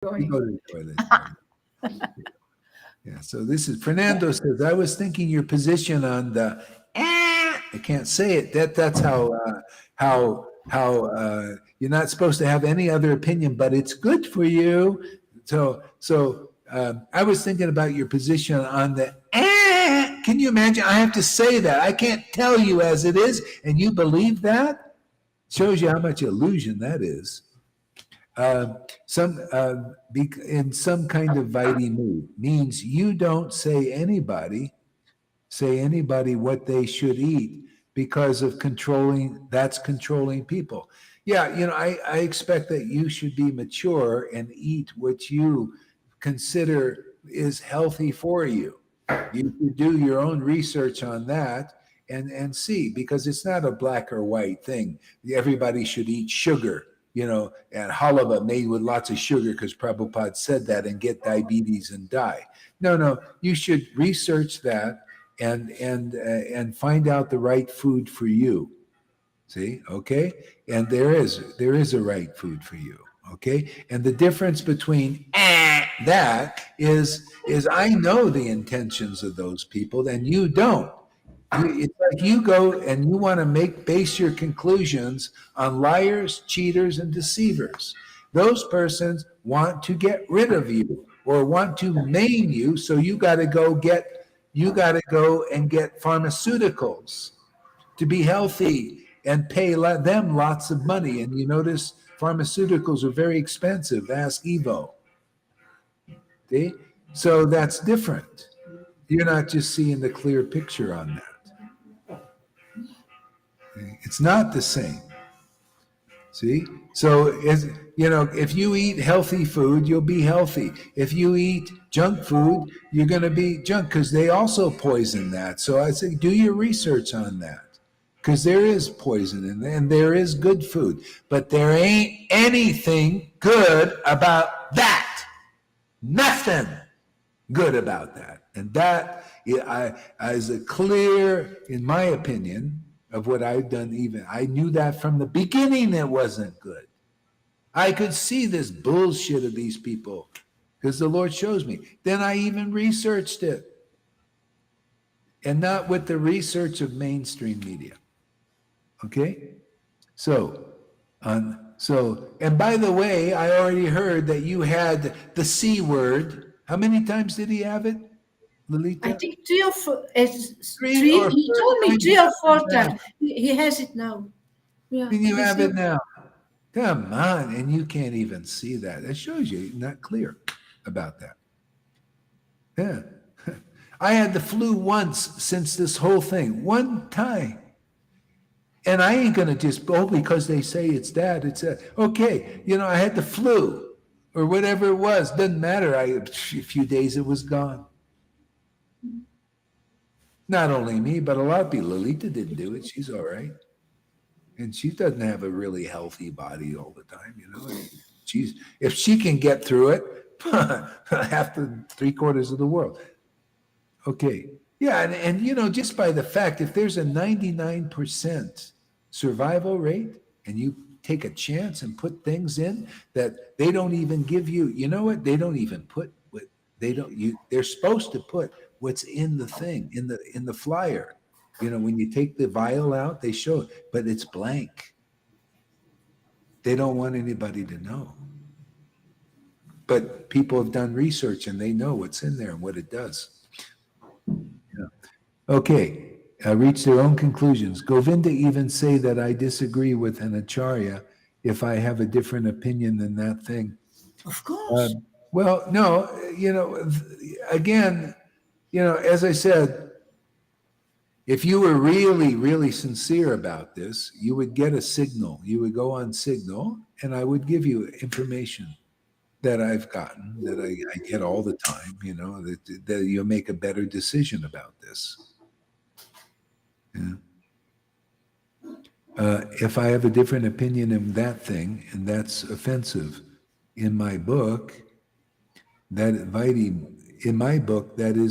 You go to the toilet. Yeah, so this is Fernando says, I was thinking your position on the I can't say it. That's how you're not supposed to have any other opinion, but it's good for you. So I was thinking about your position on the can you imagine? I have to say that. I can't tell you as it is, and you believe that? Shows you how much illusion that is. In some kind of Vaidhi mood means you don't say anybody what they should eat because of controlling people. Yeah, I expect that you should be mature and eat what you consider is healthy for you. You should do your own research on that and see, because it's not a black or white thing. Everybody should eat sugar, and halava made with lots of sugar because Prabhupada said that, and get diabetes and die. No, you should research that and find out the right food for you. See, okay, and there is a right food for you. Okay, and the difference between that is I know the intentions of those people and you don't. It's like you go and you want to base your conclusions on liars, cheaters, and deceivers. Those persons want to get rid of you or want to maim you, so you got to go and get pharmaceuticals to be healthy and pay them lots of money. And you notice pharmaceuticals are very expensive. Ask Evo. See? So that's different. You're not just seeing the clear picture on that. It's not the same. See? So, if you eat healthy food, you'll be healthy. If you eat junk food, you're going to be junk, because they also poison that. So I say, do your research on that, because there is poison in there and there is good food. But there ain't anything good about that. Nothing good about that. And that is a clear, in my opinion, of what I've done. I knew that from the beginning it wasn't good. I could see this bullshit of these people because the Lord shows me. Then I even researched it, and not with the research of mainstream media. Okay? And by the way, I already heard that you had the C word. How many times did he have it, Lalita? I think 3 or 4. He told me 3 or 4 times. He has it now. Yeah, and you have it now. Come on, and you can't even see that. That shows you not clear about that. Yeah. I had the flu once since this whole thing. One time. And I ain't going to just, because they say it's that, it's that. Okay, I had the flu or whatever it was. Doesn't matter. A few days it was gone. Not only me, but a lot of people. Lolita didn't do it. She's all right. And she doesn't have a really healthy body all the time, if she can get through it, half the 3/4 of the world. Okay. Yeah, and just by the fact, if there's a 99% survival rate and you take a chance and put things in that they don't even give you, what? They don't even put what they're supposed to put what's in the thing, in the flyer. When you take the vial out, they show it, but it's blank. They don't want anybody to know. But people have done research and they know what's in there and what it does. Yeah. Okay, reach their own conclusions. Govinda even say that I disagree with an acharya if I have a different opinion than that thing. Of course. Well, no, again, as I said, if you were really, really sincere about this, you would get a signal. You would go on Signal, and I would give you information that I've gotten, that I get all the time, that you'll make a better decision about this. Yeah. If I have a different opinion in that thing, and that's offensive, in my book, that is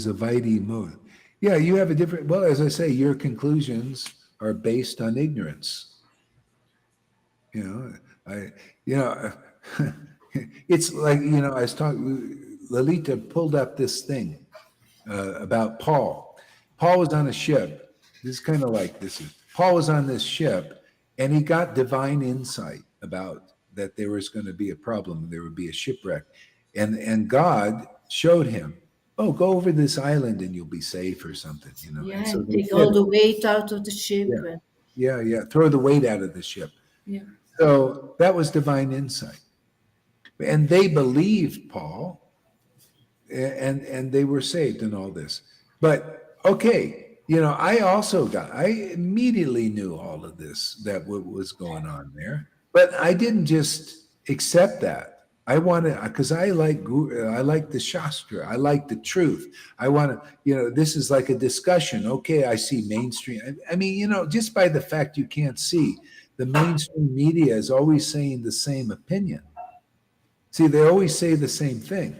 a Vaidhi mode. Yeah, you have a different, well, as I say, your conclusions are based on ignorance. It's like, I was talking, Lalita pulled up this thing about Paul. Paul was on a ship. This is kind of like this is Paul was on this ship, and he got divine insight about that there was going to be a problem, there would be a shipwreck, and God showed him, oh, go over this island and you'll be safe or something, Yeah, And so and they take all did. the weight out of the ship. Yeah, And, yeah. Throw the weight out of the ship. yeah. So that was divine insight, and they believed Paul, and they were saved and all this. But okay, I immediately knew all of this, that what was going on there, but I didn't just accept that. I wanted, because I like the Shastra, I like the truth. I want to, this is like a discussion. Okay, I see mainstream. I mean, just by the fact you can't see, the mainstream media is always saying the same opinion. See, they always say the same thing,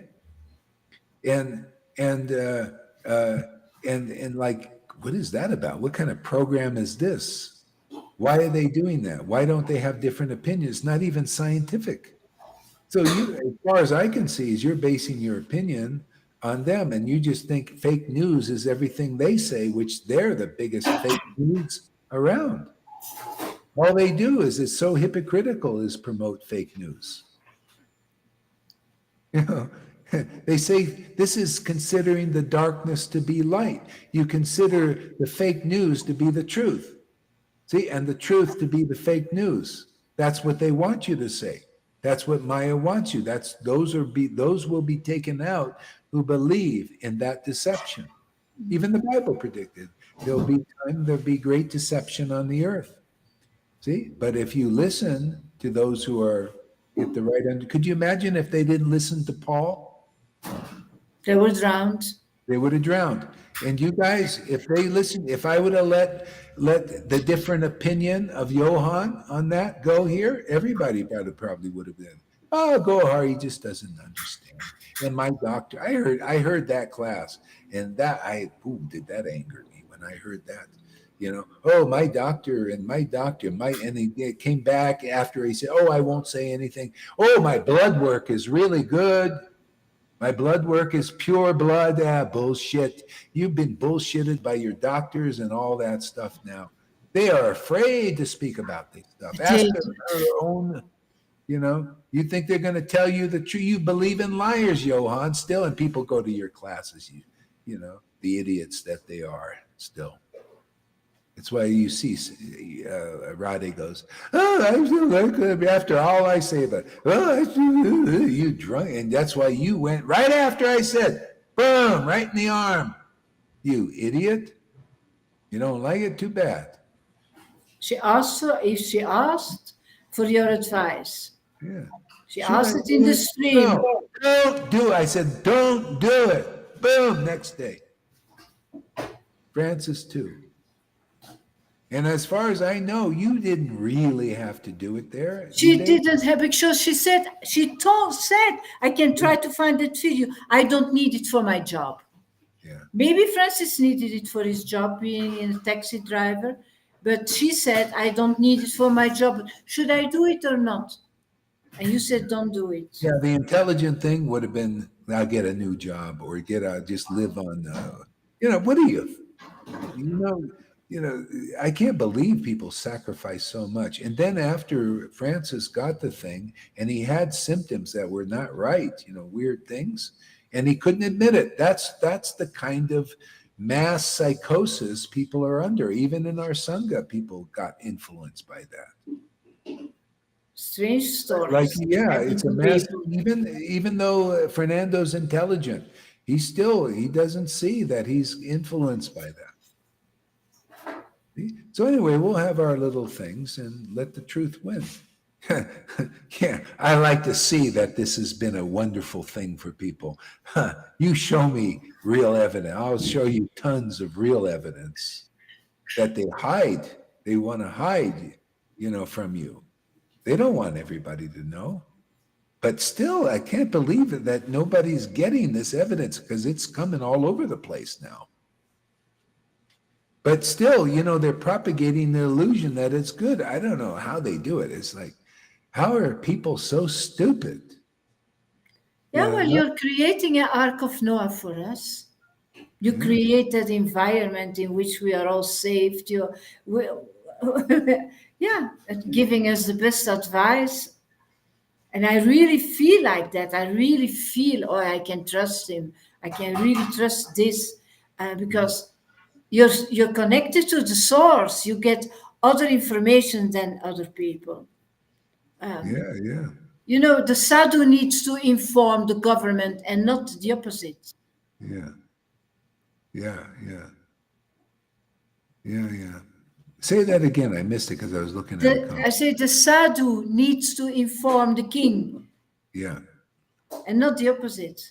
and and uh, uh, and like, what is that about? What kind of program is this? Why are they doing that? Why don't they have different opinions? Not even scientific. So you, as far as I can see, is you're basing your opinion on them, and you just think fake news is everything they say, which they're the biggest fake news around. All they do is it's so hypocritical is promote fake news. You know, they say this is considering the darkness to be light. You consider the fake news to be the truth. See, and the truth to be the fake news. That's what they want you to say. That's what Maya wants you. Those will be taken out who believe in that deception. Even the Bible predicted there'll be great deception on the earth. See, but if you listen to those who are at the right end, could you imagine if they didn't listen to Paul? They were drowned. They would have drowned. And you guys, if they listened, if I would have let the different opinion of Johann on that go here, everybody probably would have been, oh, Gohar, he just doesn't understand. And my doctor, I heard that class, and did that anger me when I heard that. Oh, my doctor, and he came back after he said, oh, I won't say anything. Oh, my blood work is really good. My blood work is pure blood. Bullshit. You've been bullshitted by your doctors and all that stuff now. They are afraid to speak about this stuff. Ask their own, you think they're going to tell you the truth. You believe in liars, Johann, still, and people go to your classes, the idiots that they are still. That's why you see Radhe goes, oh, I feel like after all I say about it, you drunk. And that's why you went right after I said, boom, right in the arm. You idiot. You don't like it? Too bad. She asked her if she asked for your advice. Yeah. She asked it in the stream. No, don't do it. I said, don't do it. Boom, next day. Francis too. And as far as I know, you didn't really have to do it there. She didn't have, because she said, I can try to find that video. I don't need it for my job. Yeah. Maybe Francis needed it for his job, being a taxi driver. But she said, I don't need it for my job. Should I do it or not? And you said, don't do it. Yeah, the intelligent thing would have been, I'll get a new job, or just live on, what do I can't believe people sacrifice so much. And then after Francis got the thing and he had symptoms that were not right, weird things, and he couldn't admit it. That's the kind of mass psychosis people are under. Even in our Sangha, people got influenced by that. Strange stories. Like, yeah, it's a mass. Even though Fernando's intelligent, he doesn't see that he's influenced by that. So anyway, we'll have our little things and let the truth win. Yeah, I like to see that this has been a wonderful thing for people. You show me real evidence. I'll show you tons of real evidence that they hide. They want to hide, from you. They don't want everybody to know. But still, I can't believe it that nobody's getting this evidence, because it's coming all over the place now. But still, they're propagating the illusion that it's good. I don't know how they do it. It's like, how are people so stupid? Yeah, Yeah, well, no, you're creating an Ark of Noah for us. You yeah, create that environment in which we are all saved. We, yeah, and giving us the best advice. And I really feel like that. I really feel, oh, I can trust him. I can really trust this because you're connected to the source. You get other information than other people. yeah, yeah, The sadhu needs to inform the government and not the opposite. yeah, yeah, yeah, yeah, yeah. Say that again. I missed it because I was looking at a I comment. say the sadhu needs to inform the king Yeah, and not the opposite.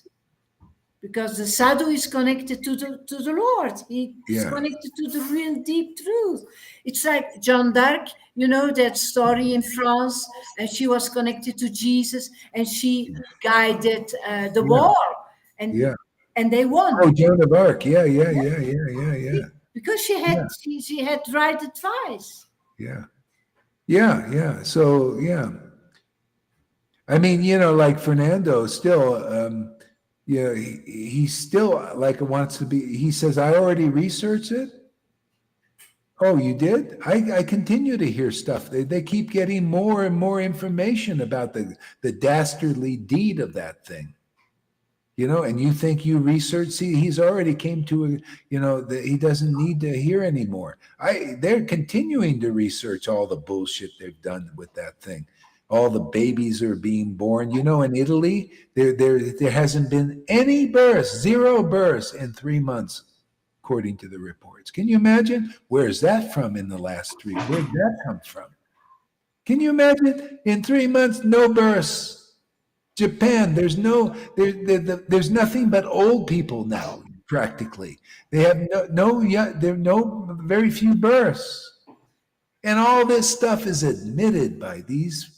Because the sadhu is connected to the Lord. He is yeah, connected to the real deep truth. It's like Jeanne d'Arc, that story in France, and she was connected to Jesus, and she guided the yeah, war, and yeah. and they Oh, won. Joan of Arc. Yeah, yeah, yeah, yeah, yeah, yeah, Because she had right advice. yeah, yeah, yeah. So, yeah. I mean, like Fernando still, he still like wants to be. He says, "I already researched it." Oh, you did? I continue to hear stuff. They keep getting more and more information about the dastardly deed of that thing. And you think you research, see, he's already came to that he doesn't need to hear anymore. They're continuing to research all the bullshit they've done with that thing. All the babies are being born. In Italy, there hasn't been any births, zero births in 3 months, according to the reports. Can you imagine? Where's that from in the last three? Where'd that come from? Can you imagine in 3 months, no births? Japan, there's nothing but old people now, practically. They have there are no very few births, and all this stuff is admitted by these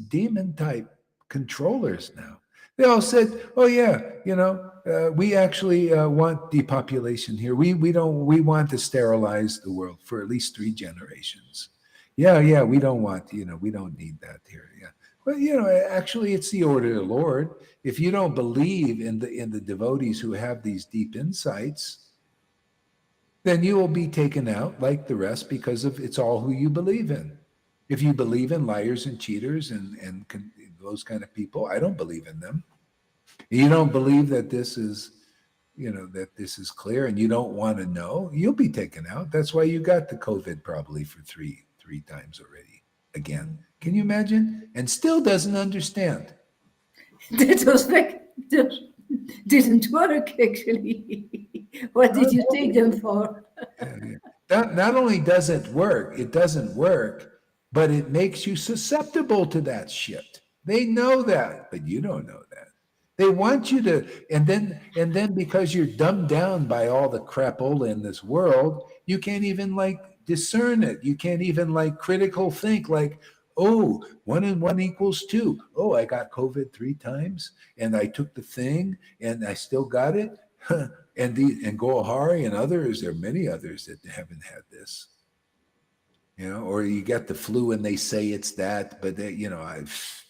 demon type controllers now. They all said, "Oh yeah, we actually want depopulation here. We don't. We want to sterilize the world for at least 3 generations. Yeah, yeah. We don't want. We don't need that here. Yeah." Well, actually, it's the order of the Lord. If you don't believe in the devotees who have these deep insights, then you will be taken out like the rest because of it's all who you believe in. If you believe in liars and cheaters and those kind of people, I don't believe in them. You don't believe that this is clear, and you don't want to know, you'll be taken out. That's why you got the COVID probably for three times already again. Can you imagine? And still doesn't understand. That was that didn't work actually. What did you take them for? Yeah, yeah. Not only does it doesn't work, but it makes you susceptible to that shit. They know that, but you don't know that. They want you to, and then because you're dumbed down by all the crapola in this world, you can't even like discern it. You can't even like critical think like, oh, 1 and 1 equals 2. Oh, I got COVID 3 times, and I took the thing, and I still got it. And Gohari and others, there are many others that haven't had this. Or you get the flu and they say it's that, but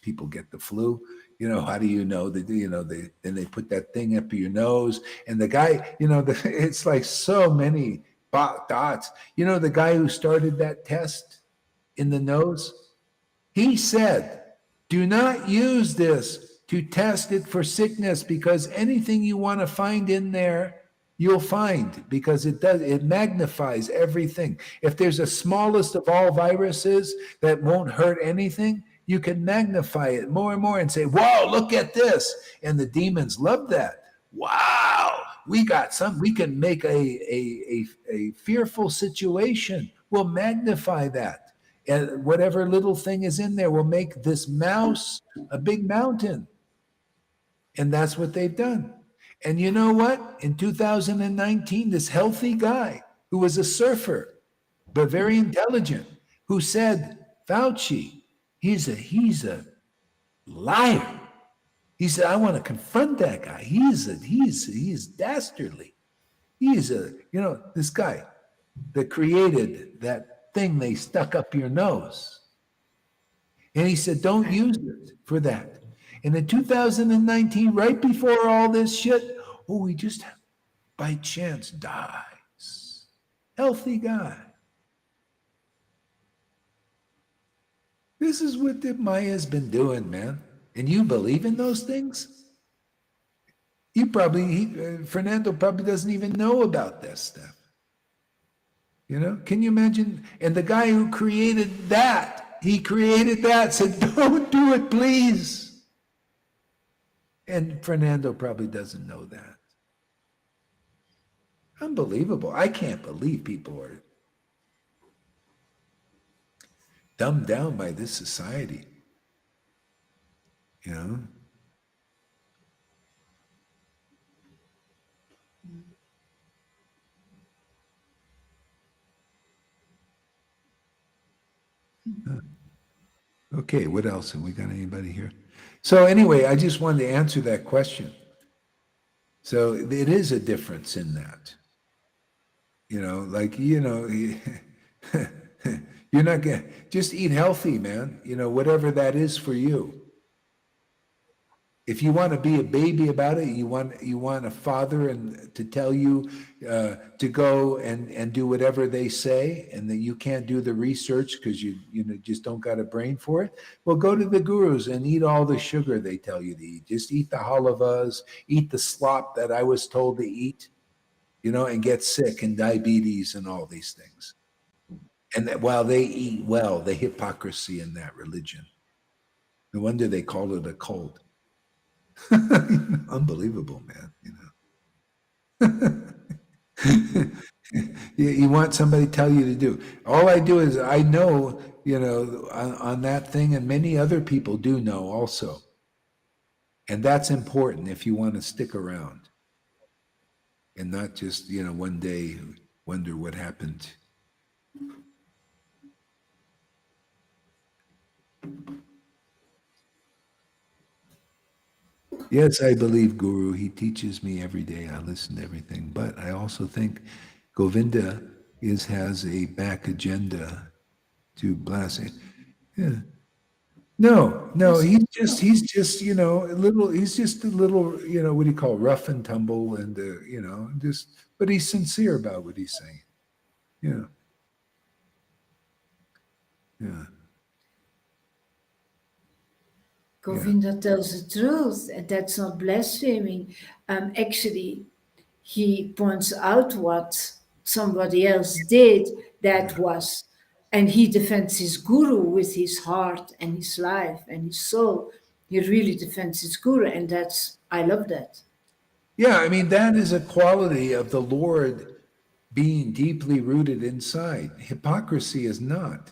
people get the flu. How do you know that? Then they put that thing up your nose, and the guy, it's like so many dots. The guy who started that test in the nose, he said, "Do not use this to test it for sickness, because anything you want to find in there, you'll find, because it magnifies everything. If there's a smallest of all viruses that won't hurt anything, you can magnify it more and more and say, 'Whoa, look at this.'" And the demons love that. Wow, we can make a fearful situation. We'll magnify that. And whatever little thing is in there will make this mouse a big mountain. And that's what they've done. And you know what? In 2019, this healthy guy who was a surfer, but very intelligent, who said, "Fauci, he's a liar." He said, "I want to confront that guy. He's dastardly. This guy that created that thing they stuck up your nose." And he said, "Don't use it for that." And in 2019, right before all this shit, oh, he just by chance dies. Healthy guy. This is what the Maya's been doing, man. And you believe in those things? Fernando probably doesn't even know about this stuff. You know, can you imagine? And the guy who created that, he created that, said, don't do it, please. And Fernando probably doesn't know that. Unbelievable. I can't believe people are dumbed down by this society. You know? Okay, what else? Have we got anybody here? So anyway, I just wanted to answer that question. So it is a difference in that. You know, like, you know, you're not gonna just eat healthy, man. You know, whatever that is for you. If you want to be a baby about it, you want a father and to tell you to go and do whatever they say, and that you can't do the research because you just don't got a brain for it. Well, go to the gurus and eat all the sugar they tell you to eat. Just eat the halavas, eat the slop that I was told to eat, you know, and get sick and diabetes and all these things. And that while they eat well, the hypocrisy in that religion. No wonder they call it a cult. Unbelievable, man. You know, you want somebody to tell you to do. All I do is I know, you know, on that thing, and many other people do know also. And that's important if you want to stick around and not just, you know, one day wonder what happened. Yes, I believe Guru. He teaches me every day. I listen to everything. But I also think Govinda has a back agenda to bless it. Yeah. No, he's just, you know, he's just a little, you know, what do you call, rough and tumble, and, you know, but he's sincere about what he's saying. Yeah. Yeah. Govinda tells the truth, and that's not blaspheming. Actually, he points out what somebody else did that was, and he defends his guru with his heart and his life and his soul. He really defends his guru, and I love that. Yeah, I mean, that is a quality of the Lord being deeply rooted inside. Hypocrisy is not.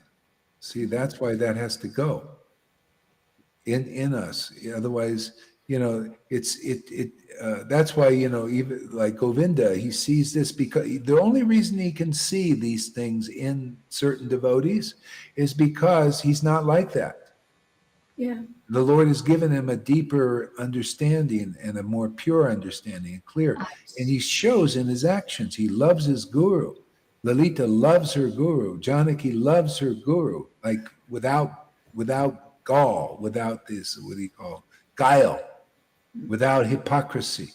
See, that's why that has to go in us. Otherwise, you know, that's why, you know, even like Govinda, he sees this because the only reason he can see these things in certain devotees is because he's not like that. Yeah. The Lord has given him a deeper understanding and a more pure understanding and clear. And he shows in his actions. He loves his guru. Lalita loves her guru. Janaki loves her guru, like without gall, without this, what do you call, guile, without hypocrisy.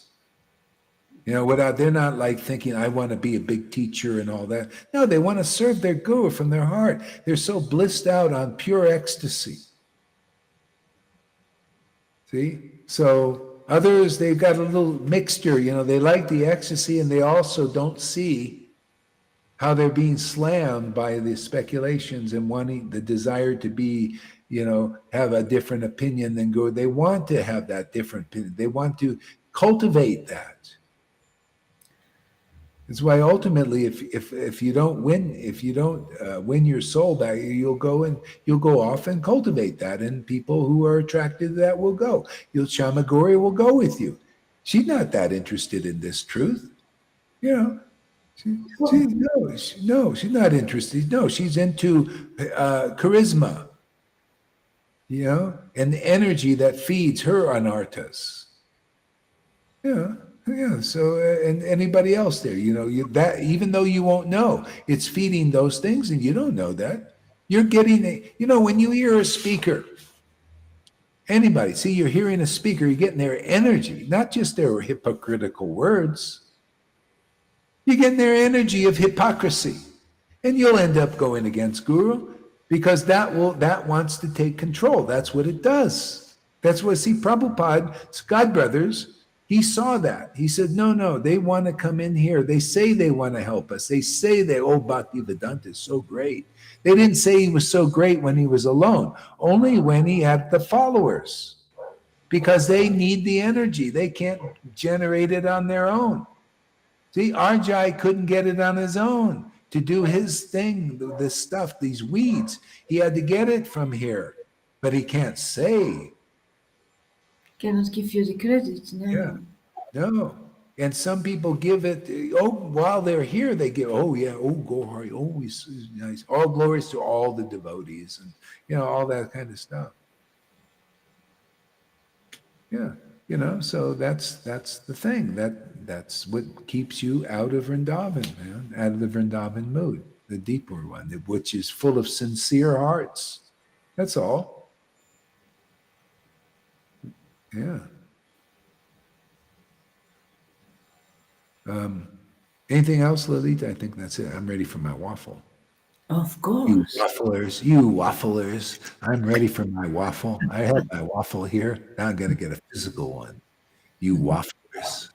You know, they're not like thinking, I want to be a big teacher and all that. No, they want to serve their guru from their heart. They're so blissed out on pure ecstasy. See? So others, they've got a little mixture, you know, they like the ecstasy and they also don't see how they're being slammed by the speculations and wanting the desire to be, you know, have a different opinion than go. They want to have that different opinion. They want to cultivate that. It's why ultimately, if you don't win your soul back, you'll go off and cultivate that, and people who are attracted to that will go. Shamagori will go with you. She's not that interested in this truth, you know. She's not interested. No, she's into charisma, you know, and the energy that feeds her anartas. Yeah. Yeah. So, and anybody else there, you know, that even though you won't know, it's feeding those things, and you don't know that. You're getting you know, when you hear a speaker Anybody. See, you're hearing a speaker, you're getting their energy, not just their hypocritical words. You're getting their energy of hypocrisy. And you'll end up going against Guru because that wants to take control. That's what it does. That's what, see, Prabhupada, God brothers, he saw that. He said, no, they want to come in here. They say they want to help us. They say that, oh, Bhaktivedanta is so great. They didn't say he was so great when he was alone, only when he had the followers, because they need the energy. They can't generate it on their own. See, Arjai couldn't get it on his own to do his thing, this stuff, these weeds. He had to get it from here, but he can't say. Cannot give you the credit. No. Yeah, no. And some people give it, while they're here, they give, Gohari, he's nice. All glories to all the devotees and, all that kind of stuff. Yeah, so that's the thing. That's what keeps you out of Vrindavan, man, out of the Vrindavan mood, the deeper one, which is full of sincere hearts. That's all. Yeah. Anything else, Lilita? I think that's it. I'm ready for my waffle. Of course. You wafflers. I'm ready for my waffle. I have my waffle here. Now I'm going to get a physical one. You wafflers.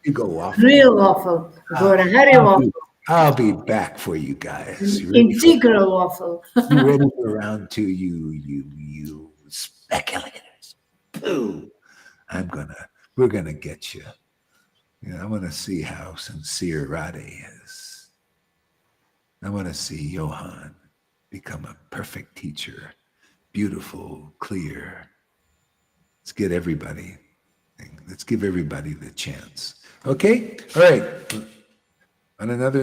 You go waffle. Real waffle. Hari waffle. I'll be back for you guys. Integral waffle. You ready for round two, you speculators? Boo! We're gonna get you. I want to see how sincere Radhe is. I want to see Johan become a perfect teacher, beautiful, clear. Let's give everybody the chance. Okay? All right. On another